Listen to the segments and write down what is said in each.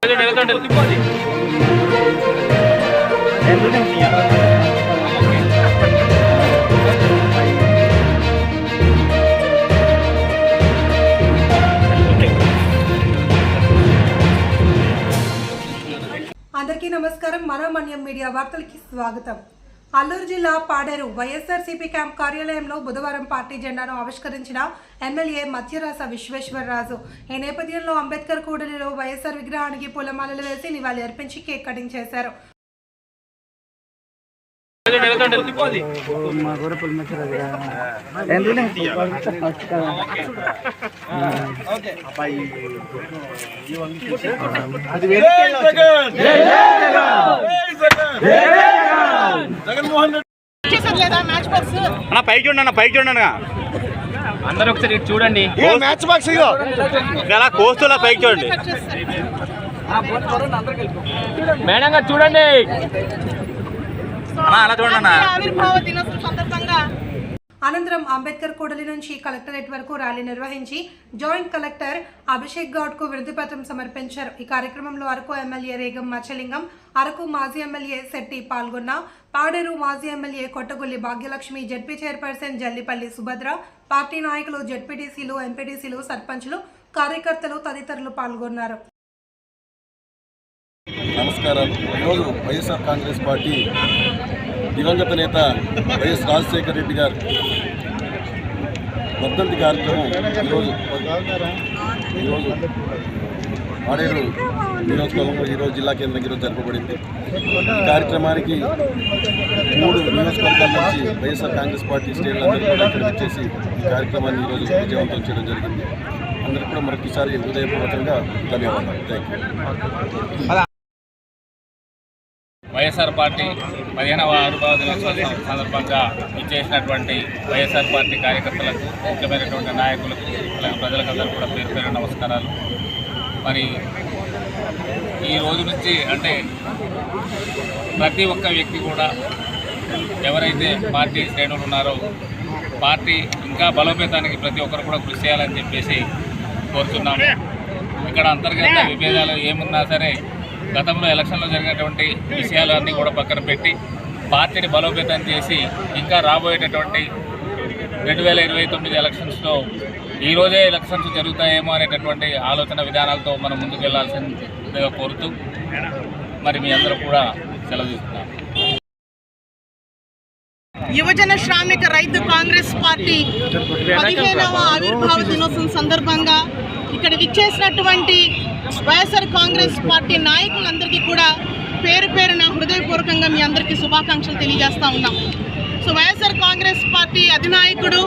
అందరికీ నమస్కారం. మనోమన్యం మీడియా వార్తలకి స్వాగతం. అల్లూరు జిల్లా పాడేరు వైఎస్ఆర్సీపీ క్యాంప్ కార్యాలయంలో బుధవారం పార్టీ జెండాను ఆవిష్కరించిన ఎమ్మెల్యే మధ్యరాస విశ్వేశ్వరరాజు. ఈ నేపథ్యంలో అంబేద్కర్ కూడలిలో వైఎస్ఆర్ విగ్రహానికి పూలమాలలు వేసి నివాళి అర్పించి కేక్ కటింగ్ చేశారు. పైకి చూడండి అందరూ ఒకసారి చూడండి. మ్యాచ్ బాక్స్ ఇలా కోస్తులా పైకి చూడండి. మేడం గారు చూడండి. అలా చూడండి. అనంతరం అంబేద్కర్ కూడలి నుంచి కలెక్టరేట్ వరకు ర్యాలీ నిర్వహించి జాయింట్ కలెక్టర్ అభిషేక్ గౌడ్ కు వినతిపత్రం సమర్పించారు. ఈ కార్యక్రమంలో అరకు ఎమ్మెల్యే రేగం మచ్చలింగం, అరకు మాజీ ఎమ్మెల్యే శెట్టి పాల్గొన్న. పాడేరు మాజీ MLA Kottagolli Bhagyalakshmi, ZP chairperson Jallipalli Subhadra, party నాయకులు, జెడ్పీటీసీలు, ఎంపీటీసీలు, సర్పంచ్లు, కార్యకర్తలు తదితరులు పాల్గొన్నారు. నమస్కారాలు. ఈరోజు వైఎస్ఆర్ కాంగ్రెస్ పార్టీ దివంగత నేత వైఎస్ రాజశేఖర రెడ్డి గారు వర్ధంతి కార్యక్రమం ఈరోజు పాడేరు నియోజకవర్గంలో ఈరోజు జిల్లా కేంద్రం ఈరోజు జరపబడింది. ఈ కార్యక్రమానికి 3 నియోజకవర్గాల నుంచి వైఎస్ఆర్ కాంగ్రెస్ పార్టీ శ్రేణులందరూ కూడా ఇక్కడ వచ్చేసి ఈ కార్యక్రమాన్ని ఈరోజు విజయవంతం చేయడం జరిగింది. అందరికీ కూడా మరొకసారి హృదయపూర్వకంగా ధన్యవాదాలు. Thank you. వైఎస్ఆర్ పార్టీ 15వ ఆవిర్భావ దినోత్సవం సందర్భంగా ఇచ్చేసినటువంటి వైఎస్ఆర్ పార్టీ కార్యకర్తలకు, ముఖ్యమైనటువంటి నాయకులకు, అలాగే ప్రజలకందరూ కూడా పేరు పేరు నమస్కారాలు. మరి ఈ రోజు నుంచి అంటే ప్రతి ఒక్క వ్యక్తి కూడా ఎవరైతే పార్టీ శ్రేణులు ఉన్నారో పార్టీ ఇంకా బలోపేతానికి ప్రతి ఒక్కరు కూడా కృషి చేయాలని చెప్పేసి కోరుతున్నాము. ఇక్కడ అంతర్గత విభేదాలు ఏమున్నా సరే గతంలో ఎలక్షన్లో జరిగినటువంటి విషయాలన్నీ కూడా పక్కన పెట్టి పార్టీని బలోపేతం చేసి ఇంకా రాబోయేటటువంటి 2029 ఎలక్షన్స్లో ఈరోజే ఎలక్షన్స్ జరుగుతాయేమో అనేటటువంటి ఆలోచన విధానాలతో మనం ముందుకు వెళ్లాల్సిందిగా కోరుతూ మరి మీ అందరూ కూడా సెలవు తీసుకున్నాం. యువజన శ్రామిక రైతు కాంగ్రెస్ పార్టీ 15వ ఆవిర్భావ దినోత్సవం సందర్భంగా ఇక్కడ విచ్చేసినటువంటి వైఎస్ఆర్ కాంగ్రెస్ పార్టీ నాయకులందరికీ కూడా పేరు పేరున హృదయపూర్వకంగా మీ అందరికీ శుభాకాంక్షలు తెలియజేస్తూ ఉన్నాం. సో వైఎస్ఆర్ కాంగ్రెస్ పార్టీ అధినాయకుడు,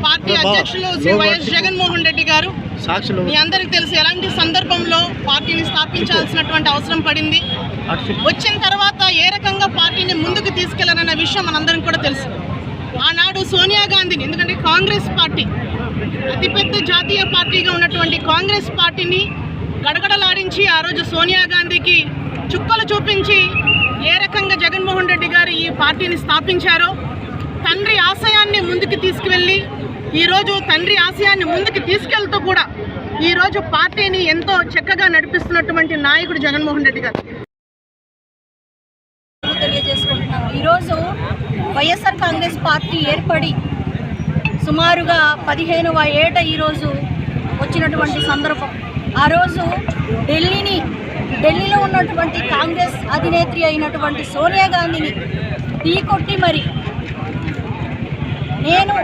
పార్టీ అధ్యక్షులు శ్రీ వైఎస్ జగన్మోహన్ రెడ్డి గారు మీ అందరికీ తెలుసు ఎలాంటి సందర్భంలో పార్టీని స్థాపించాల్సినటువంటి అవసరం పడింది, వచ్చిన తర్వాత ఏ రకంగా పార్టీని ముందుకు తీసుకెళ్లారన్న విషయం మనందరం కూడా తెలుసు. ఆనాడు సోనియా గాంధీని, ఎందుకంటే కాంగ్రెస్ పార్టీ అతిపెద్ద జాతీయ పార్టీగా ఉన్నటువంటి కాంగ్రెస్ పార్టీని గడగడలాడించి ఆ రోజు సోనియా గాంధీకి చుక్కలు చూపించి ఏ రకంగా జగన్మోహన్ రెడ్డి గారు ఈ పార్టీని స్థాపించారో, తండ్రి ఆశయాన్ని ముందుకు తీసుకువెళ్ళి ఈరోజు తండ్రి ఆశయాన్ని ముందుకు తీసుకెళ్తూ కూడా ఈరోజు పార్టీని ఎంతో చక్కగా నడిపిస్తున్నటువంటి నాయకుడు జగన్మోహన్ రెడ్డి గారు. తెలియజేసుకుంటున్నాను. ఈరోజు వైఎస్ఆర్ కాంగ్రెస్ పార్టీ ఏర్పడి సుమారుగా 15వ ఏట ఈరోజు వచ్చినటువంటి సందర్భం. ఆ రోజు ఢిల్లీలో ఉన్నటువంటి కాంగ్రెస్ అధినేత్రి అయినటువంటి సోనియా గాంధీని ఢీకొట్టి మరి నేను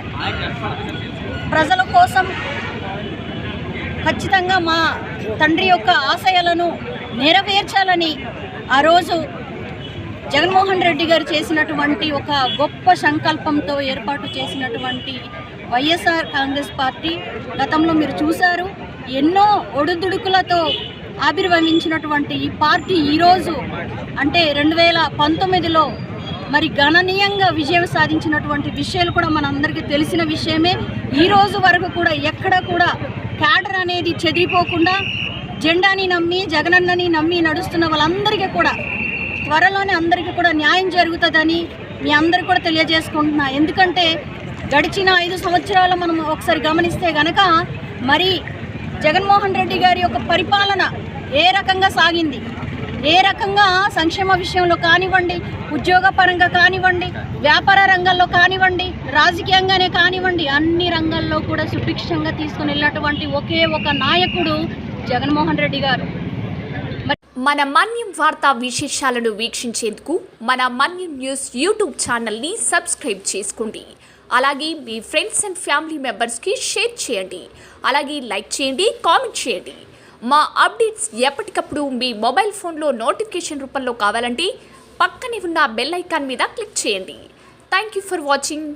ప్రజల కోసం ఖచ్చితంగా మా తండ్రి యొక్క ఆశయాలను నెరవేర్చాలని ఆ రోజు జగన్మోహన్ రెడ్డి గారు చేసినటువంటి ఒక గొప్ప సంకల్పంతో ఏర్పాటు చేసినటువంటి వైఎస్ఆర్ కాంగ్రెస్ పార్టీ గతంలో మీరు చూశారు. ఎన్నో ఒడుదుడుకులతో ఆవిర్భవించినటువంటి ఈ పార్టీ ఈరోజు అంటే 2019లో మరి గణనీయంగా విజయం సాధించినటువంటి విషయాలు కూడా మనందరికీ తెలిసిన విషయమే. ఈ రోజు వరకు కూడా ఎక్కడ కూడా క్యాడర్ అనేది చెదిరిపోకుండా జెండాని నమ్మి జగనన్నని నమ్మి నడుస్తున్న వాళ్ళందరికీ కూడా త్వరలోనే అందరికీ కూడా న్యాయం జరుగుతుందని మీ అందరికీ కూడా తెలియజేసుకుంటున్నా. ఎందుకంటే గడిచిన 5 సంవత్సరాలు మనం ఒకసారి గమనిస్తే గనక మరి జగన్మోహన్ రెడ్డి గారి యొక్క పరిపాలన ఏ రకంగా సాగింది, ఏ రకంగా సంక్షేమ విషయంలో కానివ్వండి, ఉద్యోగ పరంగా కానివ్వండి, వ్యాపార రంగంలో కానివ్వండి, రాజకీయంగానే కానివ్వండి, అన్ని రంగాల్లో కూడా సుభిక్షంగా తీసుకుని వెళ్ళినటువంటి ఒకే ఒక నాయకుడు జగన్మోహన్ రెడ్డి గారు. మన మన్యం వార్తా విశేషాలను వీక్షించేందుకు మన మన్యం న్యూస్ యూట్యూబ్ ఛానల్ని సబ్స్క్రైబ్ చేసుకోండి. అలాగే మీ ఫ్రెండ్స్ అండ్ ఫ్యామిలీ మెంబర్స్కి షేర్ చేయండి. అలాగే లైక్ చేయండి, కామెంట్ చేయండి. మా అప్డేట్స్ ఎప్పటికప్పుడు మీ మొబైల్ ఫోన్లో నోటిఫికేషన్ రూపంలో కావాలంటే పక్కనే ఉన్న బెల్ ఐకాన్ మీద క్లిక్ చేయండి. Thank you for watching.